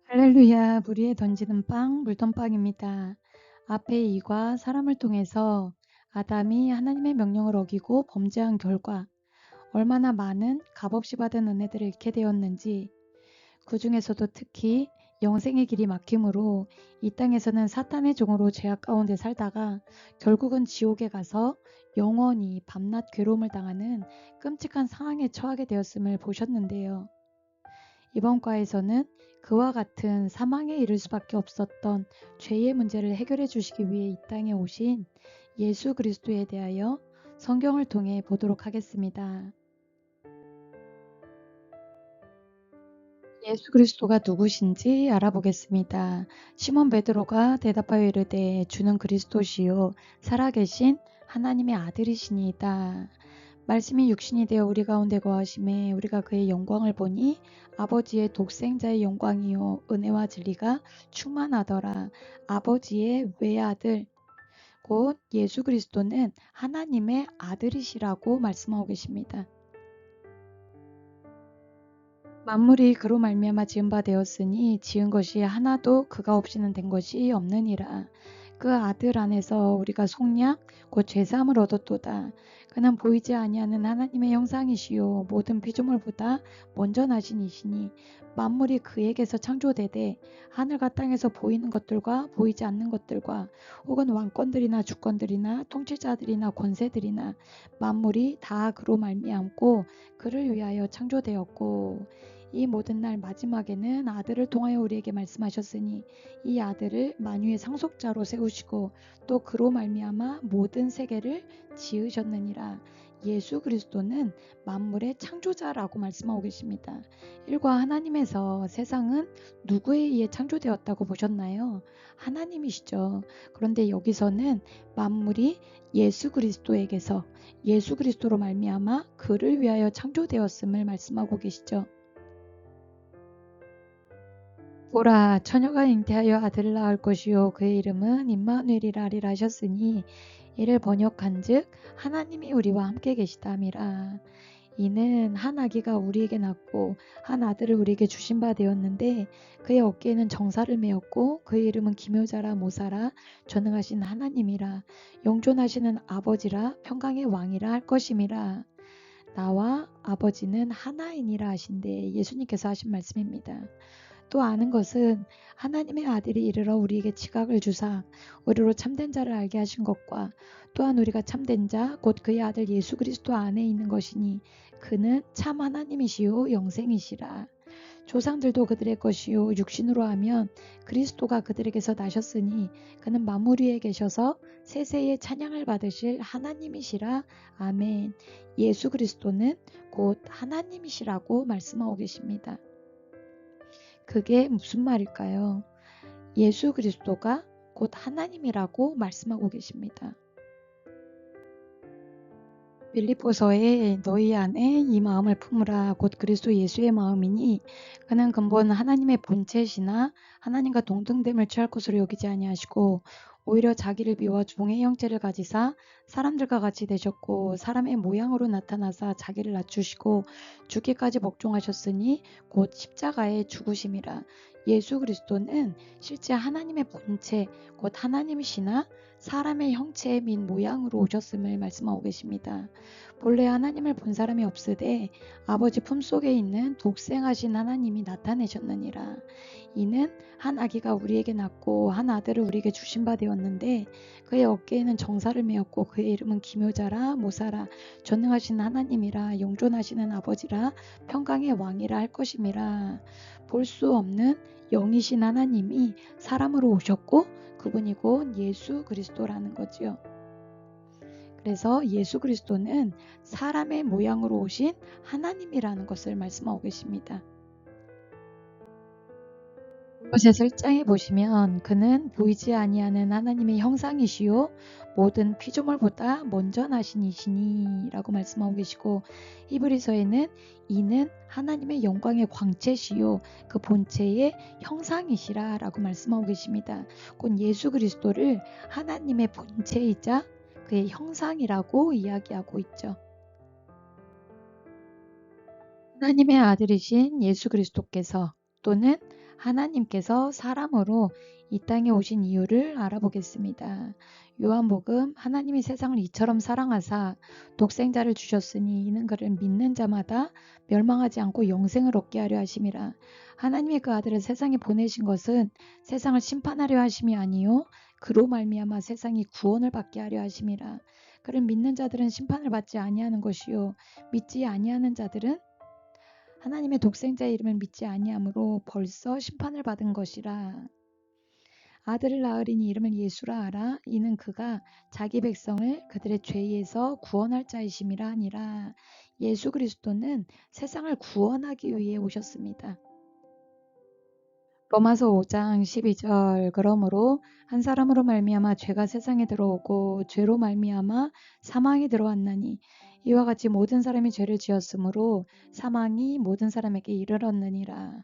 할렐루야, 불 위에 던지는 빵, 물던빵입니다. 앞에 이과 사람을 통해서 아담이 하나님의 명령을 어기고 범죄한 결과 얼마나 많은 값없이 받은 은혜들을 잃게 되었는지, 그 중에서도 특히 영생의 길이 막힘으로 이 땅에서는 사탄의 종으로 죄악 가운데 살다가 결국은 지옥에 가서 영원히 밤낮 괴로움을 당하는 끔찍한 상황에 처하게 되었음을 보셨는데요. 이번 과에서는 그와 같은 사망에 이를 수밖에 없었던 죄의 문제를 해결해 주시기 위해 이 땅에 오신 예수 그리스도에 대하여 성경을 통해 보도록 하겠습니다. 예수 그리스도가 누구신지 알아보겠습니다. 시몬 베드로가 대답하여 이르되 주는 그리스도시요 살아계신 하나님의 아들이시니이다. 말씀이 육신이 되어 우리 가운데 거하심에 우리가 그의 영광을 보니 아버지의 독생자의 영광이요 은혜와 진리가 충만하더라. 아버지의 외아들 곧 예수 그리스도는 하나님의 아들이시라고 말씀하고 계십니다. 만물이 그로 말미암아 지은 바 되었으니 지은 것이 하나도 그가 없이는 된 것이 없느니라. 그 아들 안에서 우리가 속량 곧 죄사함을 얻었도다. 그는 보이지 아니하는 하나님의 형상이시요 모든 피조물보다 먼저 나신 이시니 만물이 그에게서 창조되되 하늘과 땅에서 보이는 것들과 보이지 않는 것들과 혹은 왕권들이나 주권들이나 통치자들이나 권세들이나 만물이 다 그로 말미암고 그를 위하여 창조되었고 이 모든 날 마지막에는 아들을 통하여 우리에게 말씀하셨으니 이 아들을 만유의 상속자로 세우시고 또 그로 말미암아 모든 세계를 지으셨느니라. 예수 그리스도는 만물의 창조자라고 말씀하고 계십니다. 일과 하나님에서 세상은 누구에 의해 창조되었다고 보셨나요? 하나님이시죠. 그런데 여기서는 만물이 예수 그리스도에게서 예수 그리스도로 말미암아 그를 위하여 창조되었음을 말씀하고 계시죠. 보라 처녀가 잉태하여 아들을 낳을 것이요 그의 이름은 임마누엘이라 하리라 하셨으니 이를 번역한즉 하나님이 우리와 함께 계시다미라. 이는 한 아기가 우리에게 낳고 한 아들을 우리에게 주신 바 되었는데 그의 어깨에는 정사를 메었고 그의 이름은 기묘자라 모사라 전능하신 하나님이라 영존하시는 아버지라 평강의 왕이라 할 것임이라. 나와 아버지는 하나이니라 하신데 예수님께서 하신 말씀입니다. 또 아는 것은 하나님의 아들이 이르러 우리에게 지각을 주사 우리로 참된 자를 알게 하신 것과 또한 우리가 참된 자 곧 그의 아들 예수 그리스도 안에 있는 것이니 그는 참 하나님이시요 영생이시라. 조상들도 그들의 것이요 육신으로 하면 그리스도가 그들에게서 나셨으니 그는 만물 위에 계셔서 세세의 찬양을 받으실 하나님이시라. 아멘. 예수 그리스도는 곧 하나님이시라고 말씀하고 계십니다. 그게 무슨 말일까요? 예수 그리스도가 곧 하나님이라고 말씀하고 계십니다. 빌립보서에 너희 안에 이 마음을 품으라 곧 그리스도 예수의 마음이니 그는 근본 하나님의 본체시나 하나님과 동등됨을 취할 것으로 여기지 아니하시고 오히려 자기를 비워 종의 형체를 가지사 사람들과 같이 되셨고 사람의 모양으로 나타나사 자기를 낮추시고 죽기까지 복종하셨으니 곧 십자가에 죽으심이라. 예수 그리스도는 실제 하나님의 본체 곧 하나님이시나 사람의 형체 및 모양으로 오셨음을 말씀하고 계십니다. 본래 하나님을 본 사람이 없으되 아버지 품속에 있는 독생하신 하나님이 나타내셨느니라. 이는 한 아기가 우리에게 낳고 한 아들을 우리에게 주신 바 되었는데 그의 어깨에는 정사를 메었고 그의 이름은 기묘자라 모사라 전능하신 하나님이라 영존하시는 아버지라 평강의 왕이라 할 것임이라. 볼 수 없는 영이신 하나님이 사람으로 오셨고 그분이 곧 예수 그리스도라는 거지요. 그래서 예수 그리스도는 사람의 모양으로 오신 하나님이라는 것을 말씀하고 계십니다. 골로새서 1장에 보시면 그는 보이지 아니하는 하나님의 형상이시요 모든 피조물보다 먼저 나신 이시니 라고 말씀하고 계시고 히브리서에는 이는 하나님의 영광의 광채시요 그 본체의 형상이시라 라고 말씀하고 계십니다. 곧 예수 그리스도를 하나님의 본체이자 그의 형상이라고 이야기하고 있죠. 하나님의 아들이신 예수 그리스도께서 또는 하나님께서 사람으로 이 땅에 오신 이유를 알아보겠습니다. 요한복음 하나님이 세상을 이처럼 사랑하사 독생자를 주셨으니 이는 그를 믿는 자마다 멸망하지 않고 영생을 얻게 하려 하심이라. 하나님의 그 아들을 세상에 보내신 것은 세상을 심판하려 하심이 아니요 그로 말미암아 세상이 구원을 받게 하려 하심이라. 그를 믿는 자들은 심판을 받지 아니하는 것이요 믿지 아니하는 자들은 하나님의 독생자의 이름을 믿지 아니하므로 벌써 심판을 받은 것이라. 아들을 낳으리니 이름을 예수라 하라. 이는 그가 자기 백성을 그들의 죄에서 구원할 자이심이라 하니라. 예수 그리스도는 세상을 구원하기 위해 오셨습니다. 로마서 5장 12절 그러므로 한 사람으로 말미암아 죄가 세상에 들어오고 죄로 말미암아 사망이 들어왔나니 이와 같이 모든 사람이 죄를 지었으므로 사망이 모든 사람에게 이르렀느니라.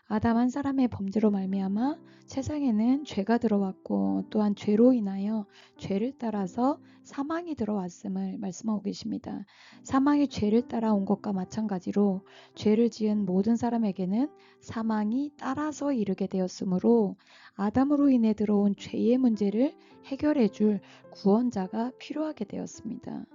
아담 한 사람의 범죄로 말미암아 세상에는 죄가 들어왔고 또한 죄로 인하여 죄를 따라서 사망이 들어왔음을 말씀하고 계십니다. 사망이 죄를 따라온 것과 마찬가지로 죄를 지은 모든 사람에게는 사망이 따라서 이르게 되었으므로 아담으로 인해 들어온 죄의 문제를 해결해 줄 구원자가 필요하게 되었습니다.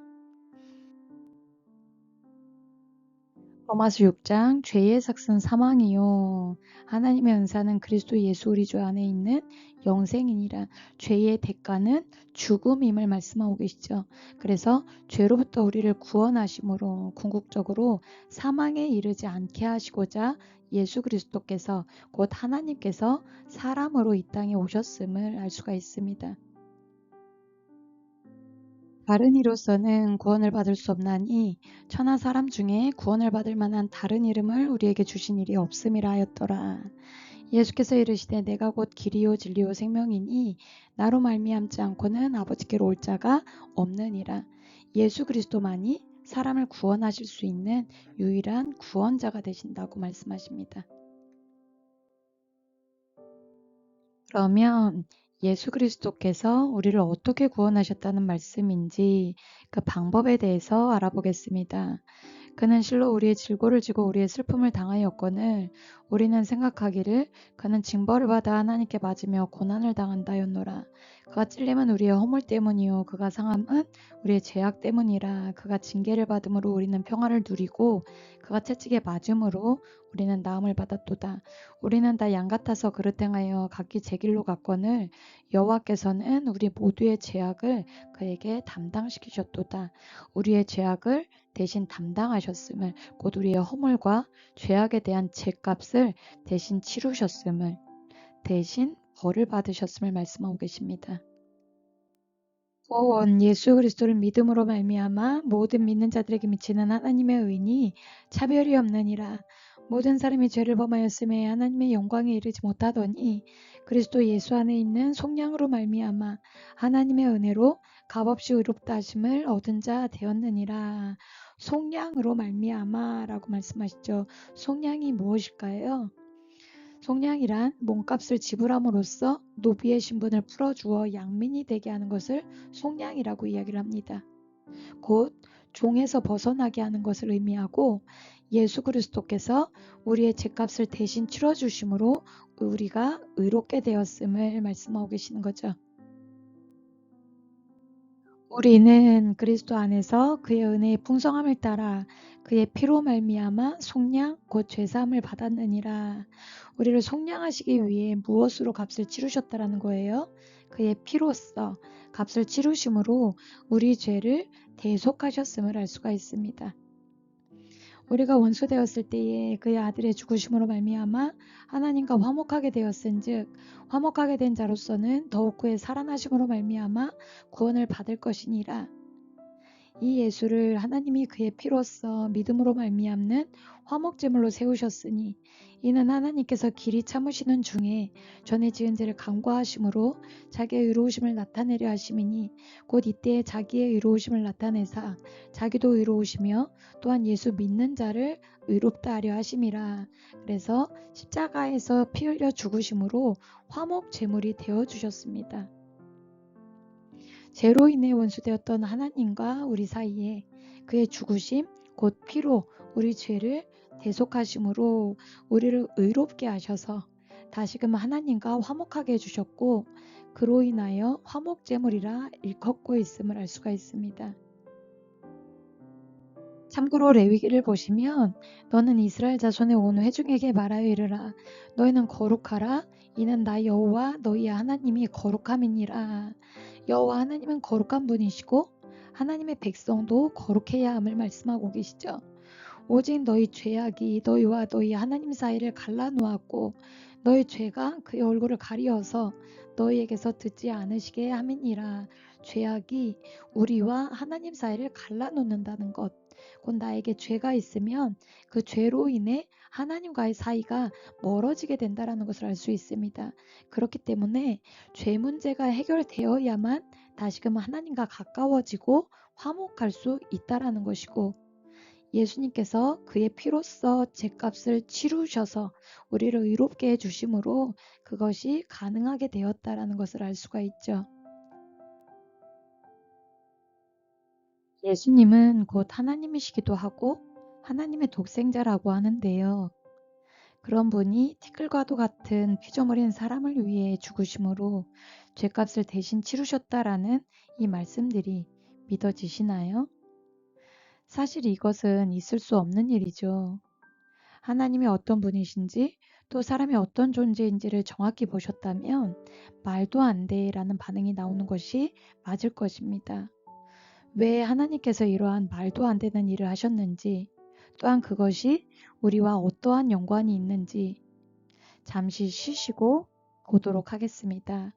로마서 6장 죄의 삭은 사망이요 하나님의 은사는 그리스도 예수 우리 주 안에 있는 영생이니라. 죄의 대가는 죽음임을 말씀하고 계시죠. 그래서 죄로부터 우리를 구원하심으로 궁극적으로 사망에 이르지 않게 하시고자 예수 그리스도께서 곧 하나님께서 사람으로 이 땅에 오셨음을 알 수가 있습니다. 다른 이로서는 구원을 받을 수 없나니 천하 사람 중에 구원을 받을 만한 다른 이름을 우리에게 주신 일이 없음이라 하였더라. 예수께서 이르시되 내가 곧 길이요 진리요 생명이니 나로 말미암지 않고는 아버지께로 올 자가 없느니라. 예수 그리스도만이 사람을 구원하실 수 있는 유일한 구원자가 되신다고 말씀하십니다. 그러면 예수 그리스도께서 우리를 어떻게 구원하셨다는 말씀인지 그 방법에 대해서 알아보겠습니다. 그는 실로 우리의 질고를 지고 우리의 슬픔을 당하였거늘 우리는 생각하기를 그는 징벌을 받아 하나님께 맞으며 고난을 당한다였노라. 그가 찔림은 우리의 허물 때문이요 그가 상함은 우리의 죄악 때문이라. 그가 징계를 받음으로 우리는 평화를 누리고 그가 채찍에 맞음으로 우리는 나음을 받았도다. 우리는 다 양 같아서 그릇 행하여 각기 제 길로 갔거늘 여호와께서는 우리 모두의 죄악을 그에게 담당시키셨도다. 우리의 죄악을 대신 담당하셨음을 곧 우리의 허물과 죄악에 대한 죄값을 대신 치르셨음을 대신 벌을 받으셨음을 말씀하고 계십니다. 온 예수 그리스도를 믿음으로 말미암아 모든 믿는 자들에게 미치는 하나님의 의인이 차별이 없느니라. 모든 사람이 죄를 범하였음에 하나님의 영광에 이르지 못하더니 그리스도 예수 안에 있는 속량으로 말미암아 하나님의 은혜로 값없이 의롭다 하심을 얻은 자 되었느니라. 속량으로 말미암아라고 말씀하시죠. 속량이 무엇일까요? 속량이란 몸값을 지불함으로써 노비의 신분을 풀어주어 양민이 되게 하는 것을 속량이라고 이야기를 합니다. 곧 종에서 벗어나게 하는 것을 의미하고 예수 그리스도께서 우리의 죄값을 대신 치러주심으로 우리가 의롭게 되었음을 말씀하고 계시는 거죠. 우리는 그리스도 안에서 그의 은혜의 풍성함을 따라 그의 피로 말미암아 속량 곧 죄사함을 받았느니라. 우리를 속량하시기 위해 무엇으로 값을 치르셨다라는 거예요? 그의 피로써 값을 치르심으로 우리 죄를 대속하셨음을 알 수가 있습니다. 우리가 원수 되었을 때에 그의 아들의 죽으심으로 말미암아 하나님과 화목하게 되었은즉 화목하게 된 자로서는 더욱 그의 살아나심으로 말미암아 구원을 받을 것이니라. 이 예수를 하나님이 그의 피로써 믿음으로 말미암는 화목제물로 세우셨으니 이는 하나님께서 길이 참으시는 중에 전에 지은 죄를 간과하심으로 자기의 의로우심을 나타내려 하심이니 곧 이때에 자기의 의로우심을 나타내사 자기도 의로우시며 또한 예수 믿는 자를 의롭다 하려 하심이라. 그래서 십자가에서 피 흘려 죽으심으로 화목제물이 되어주셨습니다. 죄로 인해 원수되었던 하나님과 우리 사이에 그의 죽으심 곧 피로 우리 죄를 대속하심으로 우리를 의롭게 하셔서 다시금 하나님과 화목하게 해주셨고 그로 인하여 화목제물이라 일컫고 있음을 알 수가 있습니다. 참고로 레위기를 보시면 너는 이스라엘 자손의 온 회중에게 말하여 이르라. 너희는 거룩하라. 이는 나 여호와 너희의 하나님이 거룩함이니라. 여호와 하나님은 거룩한 분이시고 하나님의 백성도 거룩해야 함을 말씀하고 계시죠. 오직 너희 죄악이 너희와 너희 하나님 사이를 갈라놓았고 너희 죄가 그의 얼굴을 가리어서 너희에게서 듣지 않으시게 함이니라. 죄악이 우리와 하나님 사이를 갈라놓는다는 것. 곧 나에게 죄가 있으면 그 죄로 인해 하나님과의 사이가 멀어지게 된다는 것을 알 수 있습니다. 그렇기 때문에 죄 문제가 해결되어야만 다시금 하나님과 가까워지고 화목할 수 있다라는 것이고 예수님께서 그의 피로써 죄값을 치르셔서 우리를 의롭게 해주심으로 그것이 가능하게 되었다라는 것을 알 수가 있죠. 예수님은 곧 하나님이시기도 하고 하나님의 독생자라고 하는데요. 그런 분이 티끌과도 같은 피조물인 사람을 위해 죽으심으로 죄값을 대신 치르셨다라는 이 말씀들이 믿어지시나요? 사실 이것은 있을 수 없는 일이죠. 하나님이 어떤 분이신지 또 사람이 어떤 존재인지를 정확히 보셨다면 말도 안 돼라는 반응이 나오는 것이 맞을 것입니다. 왜 하나님께서 이러한 말도 안 되는 일을 하셨는지 또한 그것이 우리와 어떠한 연관이 있는지 잠시 쉬시고 보도록 하겠습니다.